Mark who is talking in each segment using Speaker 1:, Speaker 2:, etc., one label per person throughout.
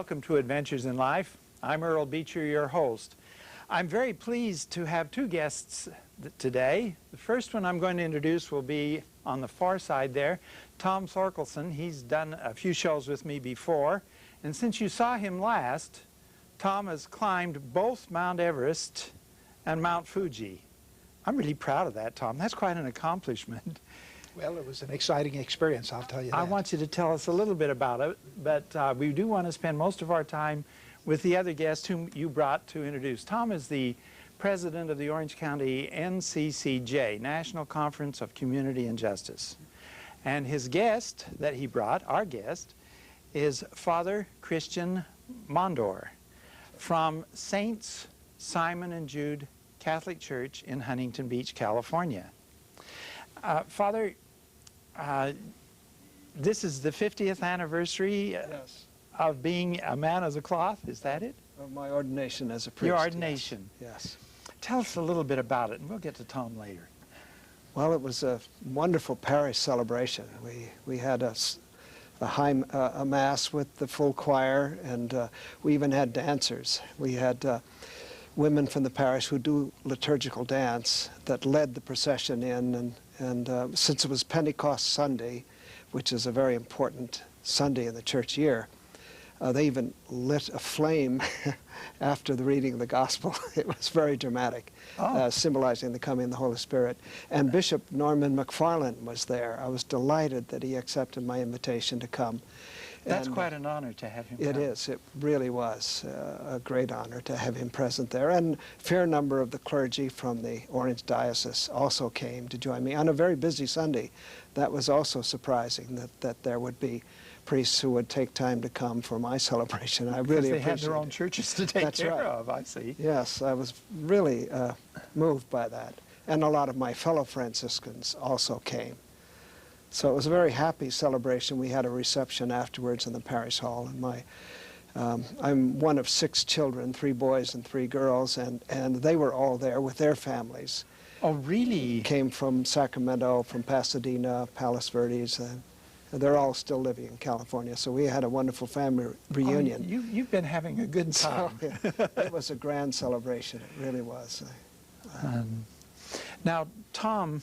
Speaker 1: Welcome to Adventures in Life. I'm Earl Beecher, your host. I'm very pleased to have two guests today. The first one I'm going to introduce will be on the far side there, Tom Thorkelson. He's done a few shows with me before, and since you saw him last, Tom has climbed both Mount Everest and Mount Fuji. I'm really proud of that, Tom. That's quite an accomplishment.
Speaker 2: Well, it was an exciting experience, I'll tell you that.
Speaker 1: I want you to tell us a little bit about it, but we do want to spend most of our time with the other guest whom you brought to introduce. Tom is the president of the Orange County NCCJ, National Conference of Community and Justice. And his guest that he brought, our guest, is Father Christian Mondor from Saints Simon and Jude Catholic Church in Huntington Beach, California. Father, this is the 50th anniversary
Speaker 3: Yes.
Speaker 1: of being a man of the cloth, is that it?
Speaker 3: Of my ordination as a priest.
Speaker 1: Your ordination.
Speaker 3: Yes.
Speaker 1: Tell us a little bit about it, and we'll get to Tom later.
Speaker 3: Well, it was a wonderful parish celebration. We had a mass with the full choir, and we even had dancers. We had women from the parish who do liturgical dance that led the procession in, and since it was Pentecost Sunday, which is a very important Sunday in the church year, they even lit a flame after the reading of the gospel. It was very dramatic, symbolizing the coming of the Holy Spirit. And Bishop Norman McFarland was there. I was delighted that he accepted my invitation to come.
Speaker 1: That's quite an honor to have him
Speaker 3: It
Speaker 1: come.
Speaker 3: is. It really was a great honor to have him present there. And a fair number of the clergy from the Orange Diocese also came to join me on a very busy Sunday. That was also surprising that there would be priests who would take time to come for my celebration. I really
Speaker 1: Because they had
Speaker 3: appreciate
Speaker 1: their own
Speaker 3: it.
Speaker 1: churches to take
Speaker 3: That's
Speaker 1: care
Speaker 3: right.
Speaker 1: of, I see.
Speaker 3: Yes, I was really moved by that. And a lot of my fellow Franciscans also came. So it was a very happy celebration. We had a reception afterwards in the parish hall. And I'm one of 6 children, 3 boys and 3 girls, and they were all there with their families.
Speaker 1: Oh, really?
Speaker 3: Came from Sacramento, from Pasadena, Palos Verdes. They're all still living in California. So we had a wonderful family reunion.
Speaker 1: Oh, you've been having a good time.
Speaker 3: So, it was a grand celebration. It really was.
Speaker 1: Now, Tom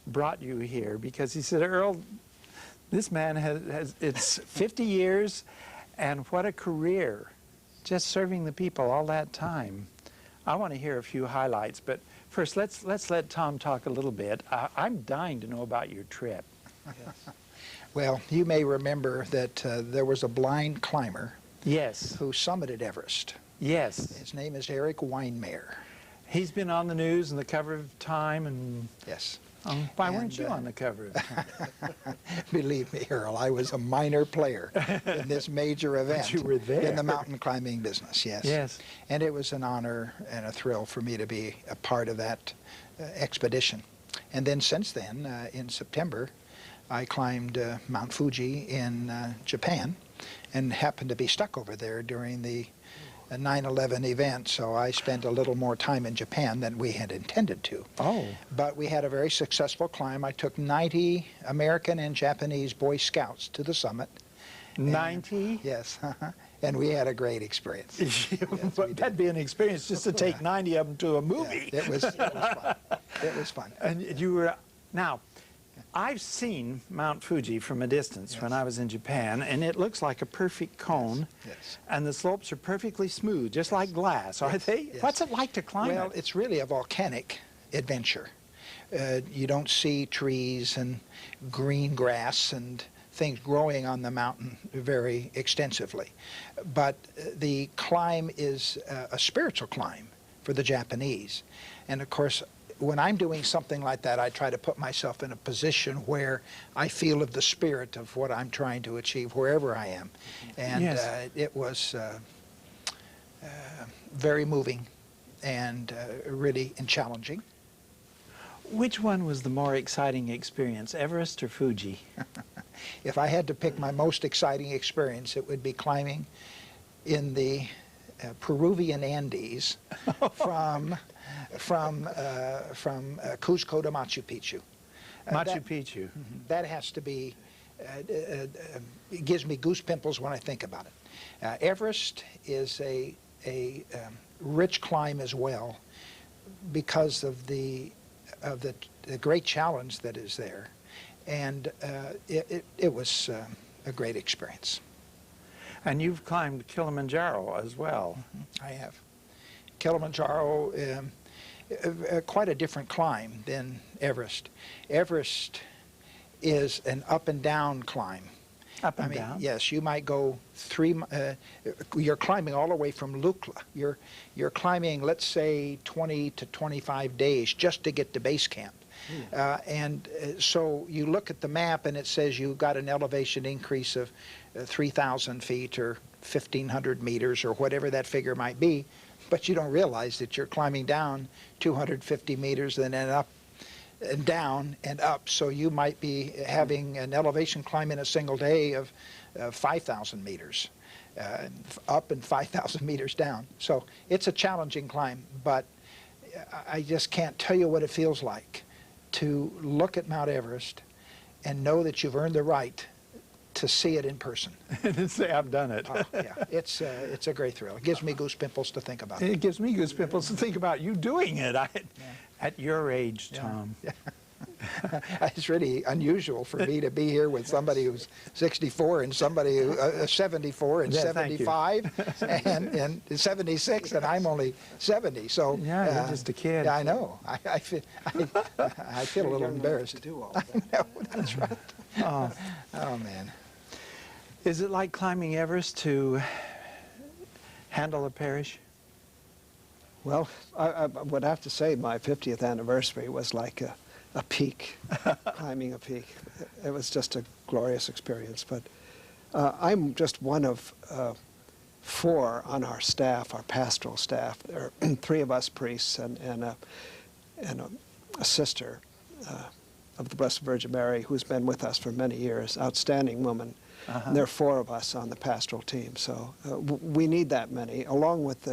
Speaker 1: brought you here because he said, Earl, this man has it's 50 years, and what a career, just serving the people all that time. I want to hear a few highlights, but first let's let Tom talk a little bit. I'm dying to know about your trip.
Speaker 2: Yes. Well, you may remember that there was a blind climber
Speaker 1: Yes.
Speaker 2: who summited Everest.
Speaker 1: Yes.
Speaker 2: His name is Eric Weinmayer.
Speaker 1: He's been on the news and the cover of Time, and
Speaker 2: Yes.
Speaker 1: why weren't you on the cover of Time?
Speaker 2: Believe me, Earl, I was a minor player in this major event.
Speaker 1: you were there.
Speaker 2: In the mountain climbing business, yes.
Speaker 1: Yes.
Speaker 2: And it was an honor and a thrill for me to be a part of that expedition. And then since then, in September, I climbed Mount Fuji in Japan and happened to be stuck over there during the 9/11 event, so I spent a little more time in Japan than we had intended to.
Speaker 1: Oh.
Speaker 2: But we had a very successful climb. I took 90 American and Japanese Boy Scouts to the summit.
Speaker 1: 90?
Speaker 2: Yes, and we had a great experience.
Speaker 1: That'd be an experience just to take 90 of them to a movie.
Speaker 2: Yeah, it was fun. It was fun.
Speaker 1: And you were, now, I've seen Mount Fuji from a distance
Speaker 2: Yes.
Speaker 1: when I was in Japan, and it looks like a perfect cone,
Speaker 2: Yes.
Speaker 1: and the slopes are perfectly smooth, just like glass, are they?
Speaker 2: Yes.
Speaker 1: What's it like to climb
Speaker 2: Well,
Speaker 1: it?
Speaker 2: it's really a volcanic adventure. You don't see trees and green grass and things growing on the mountain very extensively. But the climb is a spiritual climb for the Japanese. And of course, when I'm doing something like that, I try to put myself in a position where I feel of the spirit of what I'm trying to achieve wherever I am. And
Speaker 1: Yes.
Speaker 2: it was very moving and really challenging.
Speaker 1: Which one was the more exciting experience, Everest or Fuji?
Speaker 2: If I had to pick my most exciting experience, it would be climbing in the Peruvian Andes from Cuzco to Machu Picchu.
Speaker 1: Machu Picchu.
Speaker 2: That has to be it gives me goose pimples when I think about it. Everest is a rich climb as well because of the great challenge that is there, and it was a great experience.
Speaker 1: And you've climbed Kilimanjaro as well.
Speaker 2: I have. Kilimanjaro, quite a different climb than Everest. Everest is an up and down climb.
Speaker 1: Up and down?
Speaker 2: Yes, you might go you're climbing all the way from Lukla. You're climbing, let's say, 20 to 25 days just to get to base camp. So you look at the map and it says you've got an elevation increase of 3,000 feet or 1,500 meters or whatever that figure might be, but you don't realize that you're climbing down 250 meters and then up and down and up. So you might be having an elevation climb in a single day of 5,000 meters up and 5,000 meters down. So it's a challenging climb, but I just can't tell you what it feels like to look at Mount Everest and know that you've earned the right to see it in person.
Speaker 1: And say, I've done it.
Speaker 2: Yeah, it's a great thrill. It gives me goose pimples to think about it.
Speaker 1: It gives me goose pimples to think about you doing it at your age, Tom.
Speaker 2: Yeah. It's really unusual for me to be here with somebody who's 64 and somebody who 74 and 75 and 76, and I'm only 70. So
Speaker 1: yeah, you're just a kid.
Speaker 2: Yeah, I know. I feel a little embarrassed.
Speaker 3: To do all
Speaker 2: I
Speaker 3: that.
Speaker 2: know, that's right. Oh man.
Speaker 1: Is it like climbing Everest to handle a parish?
Speaker 3: Well, I would have to say my 50th anniversary was like a peak, climbing a peak. It was just a glorious experience. But I'm just one of 4 on our staff, our pastoral staff. There are 3 of us priests and a sister of the Blessed Virgin Mary who's been with us for many years, outstanding woman. And there are 4 of us on the pastoral team. So we need that many, along with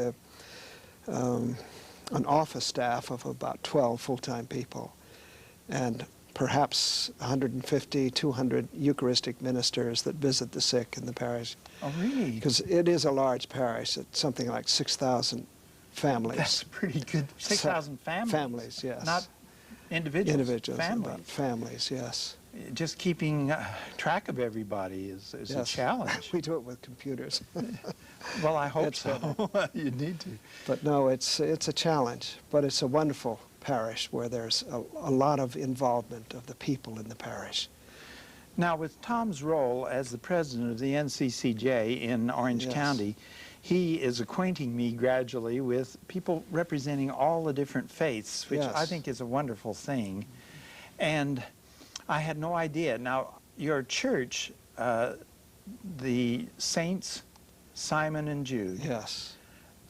Speaker 3: an office staff of about 12 full-time people, and perhaps 150, 200 Eucharistic ministers that visit the sick in the parish.
Speaker 1: Oh, really?
Speaker 3: Because it is a large parish. It's something like 6,000 families.
Speaker 1: That's pretty good. 6,000 families?
Speaker 3: Families, yes.
Speaker 1: Not individuals?
Speaker 3: Individuals.
Speaker 1: Families?
Speaker 3: Families, yes.
Speaker 1: Just keeping track of everybody is a challenge.
Speaker 3: We do it with computers.
Speaker 1: Well, I hope so. You need to.
Speaker 3: But no, it's a challenge, but it's a wonderful parish where there's a lot of involvement of the people in the parish.
Speaker 1: Now, with Tom's role as the president of the NCCJ in Orange County, he is acquainting me gradually with people representing all the different faiths, which I think is a wonderful thing. And I had no idea. Now, your church, the Saints Simon and Jude.
Speaker 3: Yes.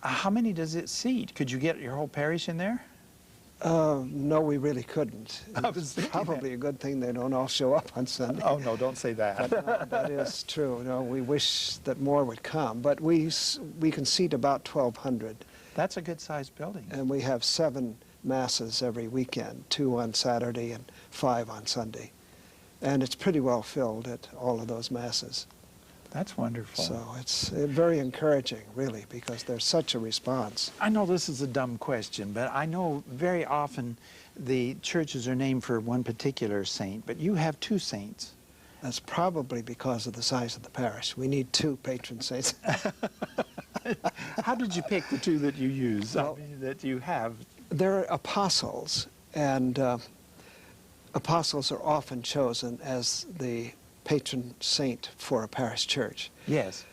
Speaker 1: How many does it seat? Could you get your whole parish in there?
Speaker 3: No, we really couldn't.
Speaker 1: I was thinking
Speaker 3: probably a good thing they don't all show up on Sunday.
Speaker 1: Oh, no, don't say that.
Speaker 3: But, that is true. No, we wish that more would come, but we can seat about 1,200.
Speaker 1: That's a good-sized building.
Speaker 3: And we have 7 masses every weekend, 2 on Saturday and 5 on Sunday. And it's pretty well filled at all of those masses.
Speaker 1: That's wonderful.
Speaker 3: So it's very encouraging, really, because there's such a response.
Speaker 1: I know this is a dumb question, but I know very often the churches are named for one particular saint, but you have 2 saints.
Speaker 3: That's probably because of the size of the parish. We need 2 patron saints.
Speaker 1: How did you pick the 2 that you use,
Speaker 3: Well,
Speaker 1: that you have?
Speaker 3: They're apostles, and apostles are often chosen as the patron saint for a parish church.
Speaker 1: Yes.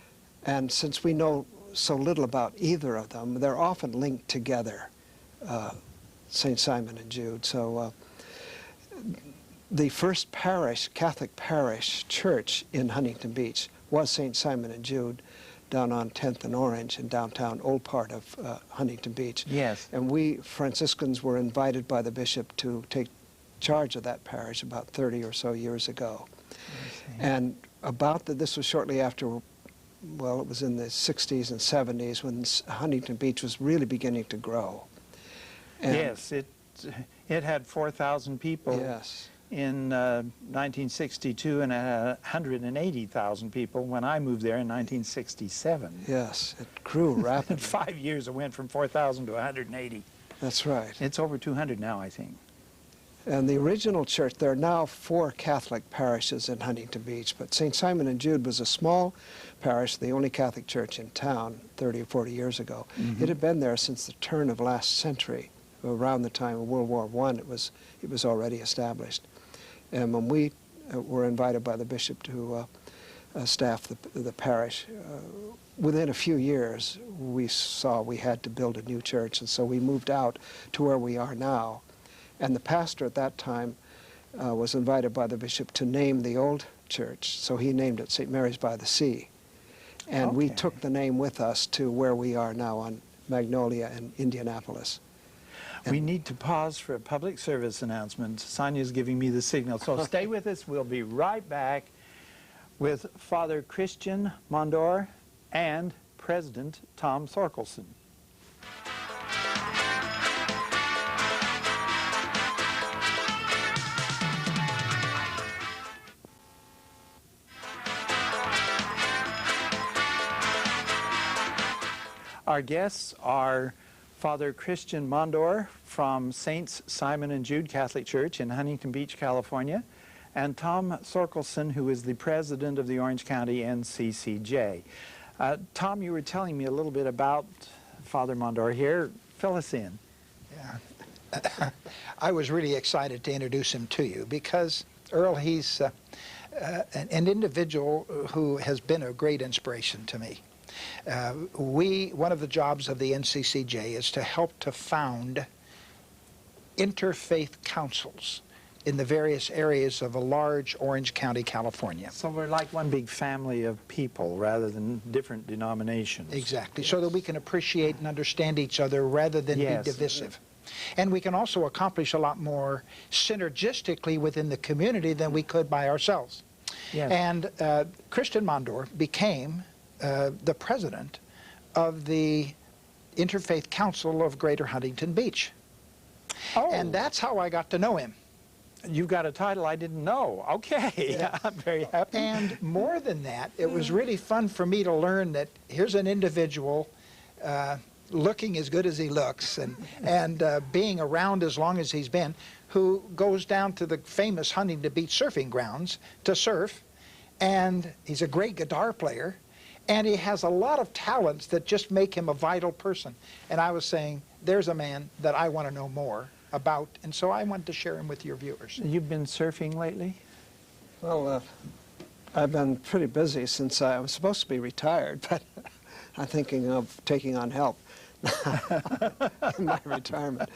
Speaker 3: And since we know so little about either of them, they're often linked together, St. Simon and Jude. So the first parish, Catholic parish church in Huntington Beach was St. Simon and Jude down on 10th and Orange in downtown, old part of Huntington Beach.
Speaker 1: Yes.
Speaker 3: And we Franciscans were invited by the bishop to take charge of that parish about 30 or so years ago. And this was shortly after, well, it was in the 60s and 70s when Huntington Beach was really beginning to grow. And
Speaker 1: yes, it had 4,000 people.
Speaker 3: Yes.
Speaker 1: in 1962 and 180,000 people when I moved there in 1967.
Speaker 3: Yes, it grew
Speaker 1: In
Speaker 3: rapidly.
Speaker 1: 5 years, it went from 4,000 to 180.
Speaker 3: That's right.
Speaker 1: It's over 200 now, I think.
Speaker 3: And the original church, there are now 4 Catholic parishes in Huntington Beach, but St. Simon and Jude was a small parish, the only Catholic church in town 30 or 40 years ago. It had been there since the turn of last century. Around the time of World War I, it was already established. And when we were invited by the bishop to staff the parish, within a few years, we saw we had to build a new church, and so we moved out to where we are now. And the pastor at that time was invited by the bishop to name the old church, so he named it St. Mary's by the Sea. And we took the name with us to where we are now on Magnolia in Indianapolis.
Speaker 1: We need to pause for a public service announcement. Sonia's giving me the signal, so stay with us. We'll be right back with Father Christian Mondor and President Tom Thorkelson. Our guests are Father Christian Mondor from Saints Simon and Jude Catholic Church in Huntington Beach, California, and Tom Thorkelson, who is the president of the Orange County NCCJ. Tom, you were telling me a little bit about Father Mondor here. Fill us in.
Speaker 2: Yeah. I was really excited to introduce him to you because, Earl, he's an individual who has been a great inspiration to me. One of the jobs of the NCCJ is to help to found interfaith councils in the various areas of a large Orange County, California.
Speaker 1: So we're like one big family of people rather than different denominations.
Speaker 2: Exactly, yes. So that we can appreciate and understand each other rather than be divisive. And we can also accomplish a lot more synergistically within the community than we could by ourselves.
Speaker 1: Yes.
Speaker 2: And Christian Mondor became the president of the Interfaith Council of Greater Huntington Beach.
Speaker 1: Oh.
Speaker 2: And that's how I got to know him.
Speaker 1: You've got a title I didn't know. Okay, yeah. I'm very happy.
Speaker 2: And more than that, it was really fun for me to learn that here's an individual looking as good as he looks and being around as long as he's been, who goes down to the famous Huntington Beach surfing grounds to surf, and he's a great guitar player, and he has a lot of talents that just make him a vital person. And I was saying, there's a man that I want to know more about, and so I wanted to share him with your viewers.
Speaker 1: You've been surfing lately?
Speaker 3: Well, I've been pretty busy since I was supposed to be retired, but I'm thinking of taking on help in my retirement.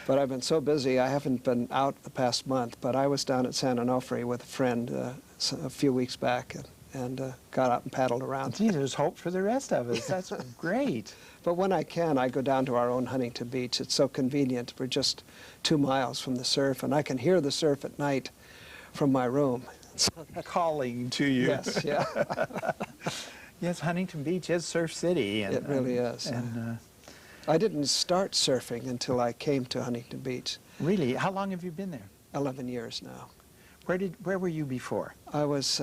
Speaker 3: But I've been so busy, I haven't been out the past month, but I was down at San Onofre with a friend a few weeks back and got out and paddled around.
Speaker 1: Gee, there's hope for the rest of us. That's great.
Speaker 3: But when I can, I go down to our own Huntington Beach. It's so convenient. We're just 2 miles from the surf, and I can hear the surf at night from my room. So
Speaker 1: Calling to you.
Speaker 3: yes, yeah.
Speaker 1: Yes, Huntington Beach is Surf City. And,
Speaker 3: It really is.
Speaker 1: And,
Speaker 3: I didn't start surfing until I came to Huntington Beach.
Speaker 1: really? How long have you been there?
Speaker 3: 11 years now.
Speaker 1: Where were you before?
Speaker 3: I was,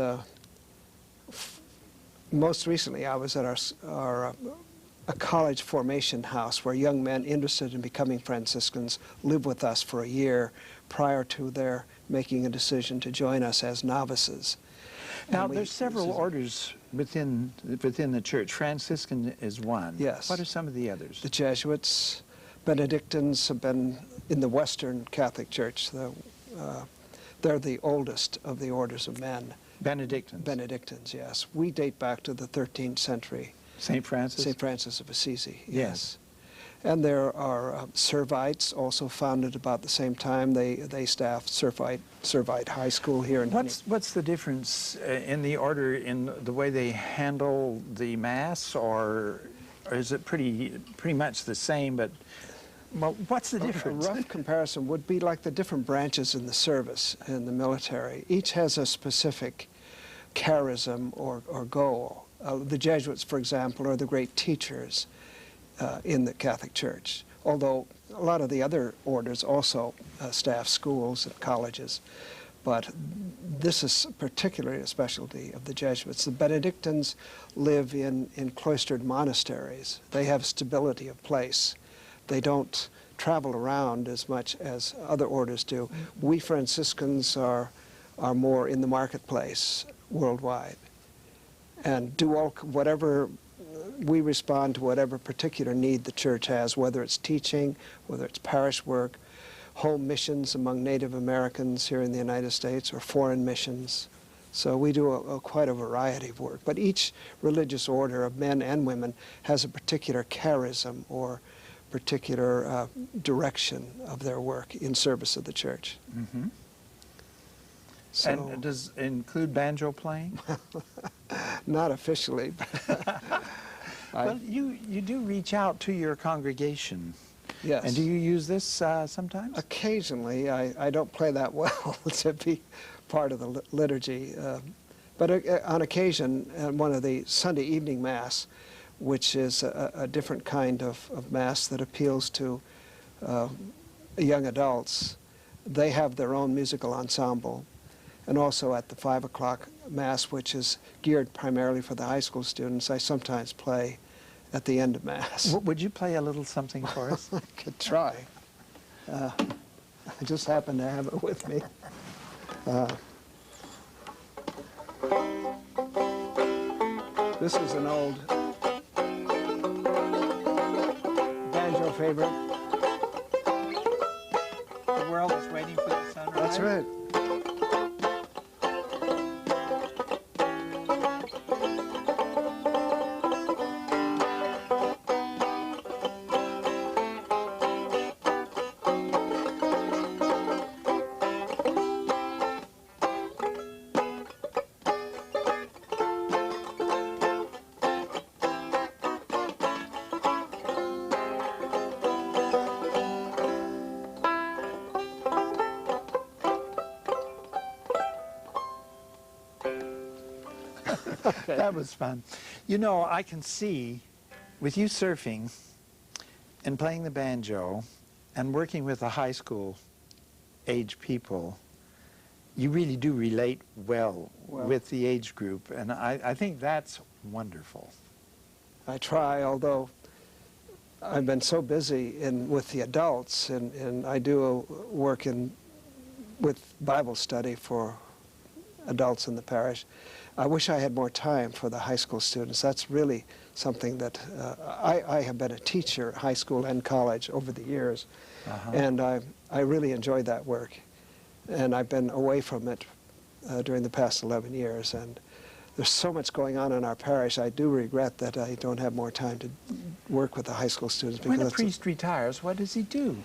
Speaker 3: most recently, I was at a college formation house where young men interested in becoming Franciscans live with us for a year prior to their making a decision to join us as novices.
Speaker 1: Now, there's several orders within the church. Franciscan is one.
Speaker 3: Yes.
Speaker 1: What are some of the others?
Speaker 3: The Jesuits, Benedictines have been in the Western Catholic Church. They're the oldest of the orders of men.
Speaker 1: Benedictines.
Speaker 3: Benedictines, yes. We date back to the 13th century.
Speaker 1: St. Francis?
Speaker 3: St. Francis of Assisi,
Speaker 1: Yes.
Speaker 3: And there are Servites, also founded about the same time. They staff Servite High School here in Huntington.
Speaker 1: What's the difference in the order in the way they handle the Mass, or is it pretty much the same, but well, what's the difference?
Speaker 3: A rough comparison would be like the different branches in the service in the military. Each has a specific charism or goal. The Jesuits, for example, are the great teachers in the Catholic Church, although a lot of the other orders also staff schools and colleges. but this is particularly a specialty of the Jesuits. The Benedictines live in cloistered monasteries. They have stability of place. They don't travel around as much as other orders do. We Franciscans are more in the marketplace worldwide and do whatever, we respond to whatever particular need the church has, whether it's teaching, whether it's parish work, home missions among Native Americans here in the United States, or foreign missions. So we do quite a variety of work. But each religious order of men and women has a particular charism or particular direction of their work in service of the church.
Speaker 1: Mm-hmm.
Speaker 3: So,
Speaker 1: And does it include banjo playing?
Speaker 3: not officially, but
Speaker 1: Well, you do reach out to your congregation.
Speaker 3: yes.
Speaker 1: And do you use this sometimes?
Speaker 3: Occasionally, I don't play that well to be part of the liturgy, but on occasion, at one of the Sunday evening Mass, which is a different kind of Mass that appeals to young adults, they have their own musical ensemble. And also at the 5 o'clock Mass, which is geared primarily for the high school students, I sometimes play at the end of Mass.
Speaker 1: Would you play a little something for us?
Speaker 3: I could try. I just happen to have it with me. This is an old banjo favorite.
Speaker 1: The world is waiting for the sunrise.
Speaker 3: That's right.
Speaker 1: That was fun. You know, I can see with you surfing and playing the banjo and working with the high school age people, you really do relate well with the age group, and I think that's wonderful.
Speaker 3: I try, although I've been so busy with the adults, and I do work with Bible study for adults in the parish. I wish I had more time for the high school students. That's really something that I have been a teacher, high school and college, over the years, and I really enjoyed that work. And I've been away from it during the past 11 years, and there's so much going on in our parish. I do regret that I don't have more time to work with the high school students.
Speaker 1: When a priest retires, what does he do?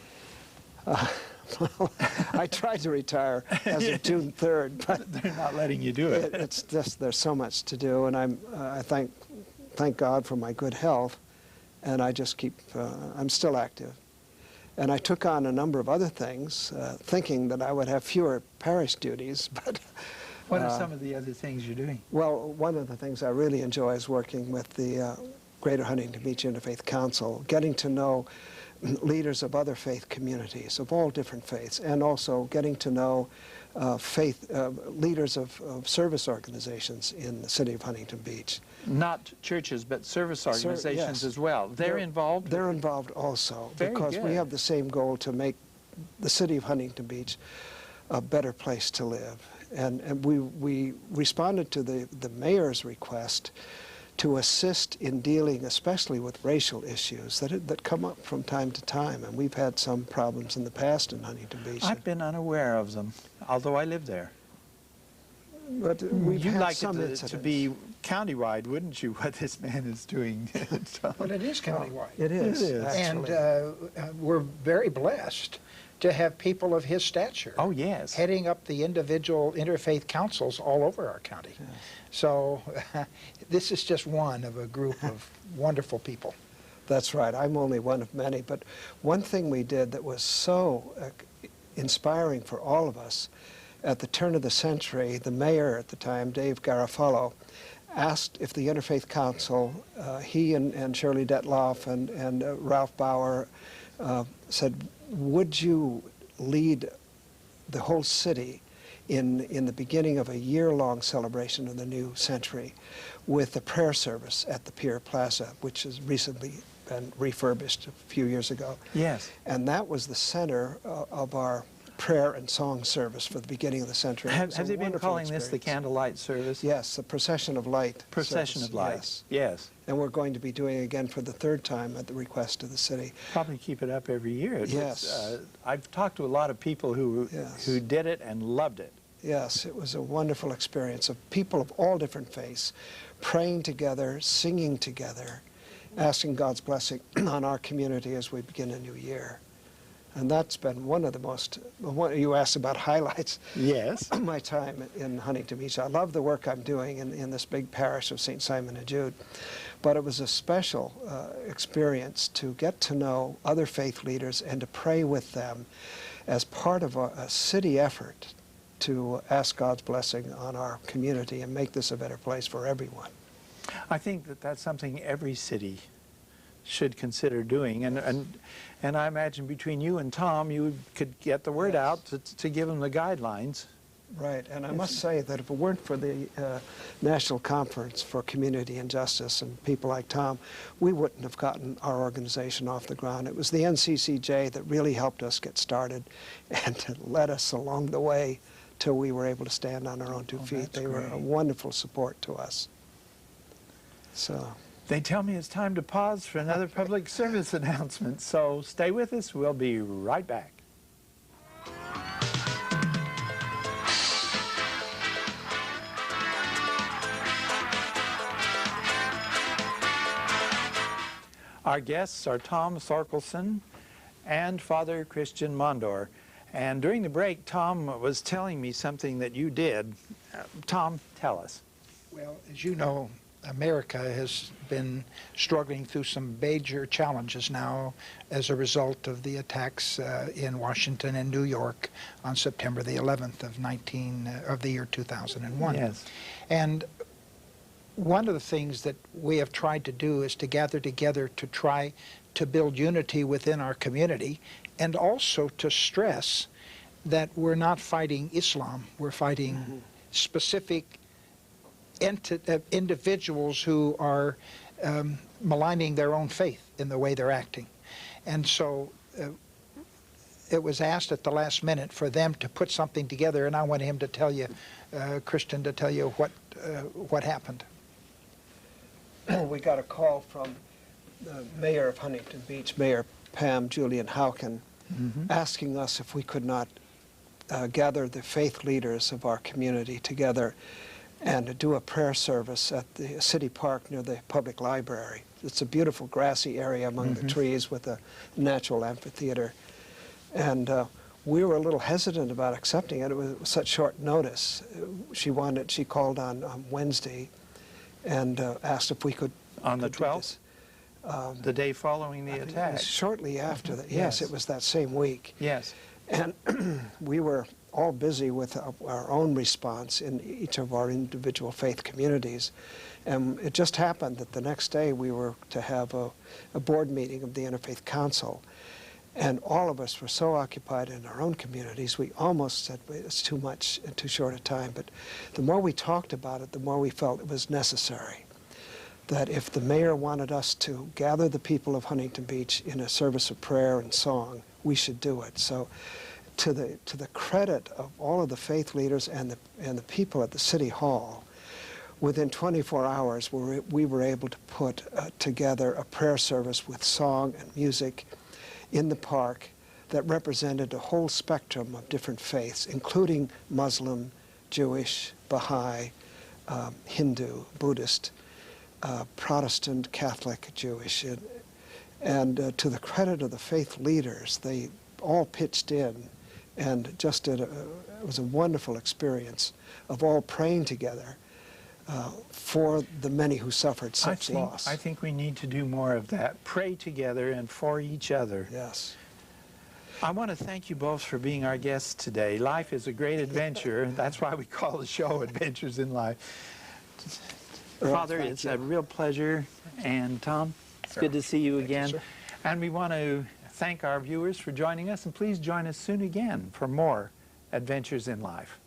Speaker 3: Well, I tried to retire as of June 3rd, but
Speaker 1: they're not letting you do it.
Speaker 3: It's just there's so much to do, and I thank God for my good health, and I just keep I'm still active, and I took on a number of other things, thinking that I would have fewer parish duties, but.
Speaker 1: What are some of the other things you're doing?
Speaker 3: Well, one of the things I really enjoy is working with the Greater Huntington Beach Interfaith Council, getting to know leaders of other faith communities, of all different faiths, and also getting to know leaders of service organizations in the city of Huntington Beach.
Speaker 1: Not churches, but service organizations
Speaker 3: yes.
Speaker 1: as well. They're involved?
Speaker 3: They're involved also,
Speaker 1: Very
Speaker 3: because
Speaker 1: good.
Speaker 3: we have the same goal to make the city of Huntington Beach a better place to live. And we responded to the mayor's request to assist in dealing especially with racial issues that come up from time to time. And we've had some problems in the past in Huntington Beach.
Speaker 1: I've been unaware of them, although I live there.
Speaker 3: But we've
Speaker 1: You'd
Speaker 3: had
Speaker 1: like
Speaker 3: some
Speaker 1: it to
Speaker 3: incidents.
Speaker 1: be countywide, wouldn't you, what this man is doing?
Speaker 2: But it is countywide.
Speaker 3: It is,
Speaker 1: It is.
Speaker 2: And
Speaker 3: actually.
Speaker 2: we're very blessed to have people of his stature
Speaker 1: Oh, yes.
Speaker 2: heading up the individual interfaith councils all over our county.
Speaker 3: Yeah.
Speaker 2: So this is just one of a group of wonderful people.
Speaker 3: That's right. I'm only one of many. But one thing we did that was so inspiring for all of us, at the turn of the century, the mayor at the time, Dave Garofalo, asked if the Interfaith Council, he and Shirley Detloff and Ralph Bauer, said, would you lead the whole city in the beginning of a year-long celebration of the new century with a prayer service at the Pier Plaza, which has recently been refurbished a few years ago.
Speaker 1: Yes.
Speaker 3: And that was the center of our prayer and song service for the beginning of the century.
Speaker 1: Have they been calling this the candlelight service?
Speaker 3: Yes, the Procession of Light.
Speaker 1: Procession
Speaker 3: service,
Speaker 1: of Light.
Speaker 3: Yes.
Speaker 1: Yes.
Speaker 3: And we're going to be doing it again for the third time at the request of the city.
Speaker 1: Probably keep it up every year.
Speaker 3: Yes.
Speaker 1: I've talked to a lot of people who did it and loved it.
Speaker 3: Yes, it was a wonderful experience of people of all different faiths praying together, singing together, asking God's blessing on our community as we begin a new year. And that's been one of the most, you asked about highlights.
Speaker 1: Yes.
Speaker 3: Of my time in Huntington Beach. I love the work I'm doing in this big parish of St. Simon and Jude. But it was a special experience to get to know other faith leaders and to pray with them as part of a city effort to ask God's blessing on our community and make this a better place for everyone.
Speaker 1: I think that that's something every city should consider doing, and I imagine between you and Tom, you could get the word out to give them the guidelines.
Speaker 3: Right, and I must say that if it weren't for the National Conference for Community and Justice and people like Tom, we wouldn't have gotten our organization off the ground. It was the NCCJ that really helped us get started and led us along the way till we were able to stand on our own two feet. They were a wonderful support to us. So.
Speaker 1: They tell me it's time to pause for another public service announcement, so stay with us. We'll be right back. Our guests are Tom Thorkelson and Father Christian Mondor. And during the break, Tom was telling me something that you did. Tom, tell us.
Speaker 2: Well, as you know, America has been struggling through some major challenges now as a result of the attacks in Washington and New York on September the 11th of the year 2001.
Speaker 1: Yes.
Speaker 2: And one of the things that we have tried to do is to gather together to try to build unity within our community, and also to stress that we're not fighting Islam, we're fighting specific individuals who are maligning their own faith in the way they're acting. And so it was asked at the last minute for them to put something together, and I want him to tell you, Christian, to tell you what happened.
Speaker 3: We got a call from the mayor of Huntington Beach, Mayor Pam Julian Houken, asking us if we could not gather the faith leaders of our community together and do a prayer service at the city park near the public library. It's a beautiful grassy area among the trees with a natural amphitheater. And we were a little hesitant about accepting it. It was such short notice. She called on Wednesday and asked if we could.
Speaker 1: On the 12th? The day following the attack?
Speaker 3: Shortly after that.
Speaker 1: Yes.
Speaker 3: Yes, it was that same week.
Speaker 1: Yes.
Speaker 3: And we were all busy with our own response in each of our individual faith communities. And it just happened that the next day we were to have a board meeting of the Interfaith Council. And all of us were so occupied in our own communities, we almost said, it's too much in too short a time. But the more we talked about it, the more we felt it was necessary. That if the mayor wanted us to gather the people of Huntington Beach in a service of prayer and song, we should do it. So to the credit of all of the faith leaders and the people at the City Hall, within 24 hours we were able to put together a prayer service with song and music in the park that represented a whole spectrum of different faiths, including Muslim, Jewish, Baha'i, Hindu, Buddhist, Protestant, Catholic, Jewish. And to the credit of the faith leaders, they all pitched in and just did it was a wonderful experience of all praying together for the many who suffered such loss.
Speaker 1: I think we need to do more of that. Pray together and for each other.
Speaker 3: Yes.
Speaker 1: I want to thank you both for being our guests today. Life is a great adventure. That's why we call the show Adventures in Life. Father, it's a real pleasure. And Tom, it's good to see you again.
Speaker 2: You,
Speaker 1: and we want to thank our viewers for joining us, and please join us soon again for more Adventures in Life.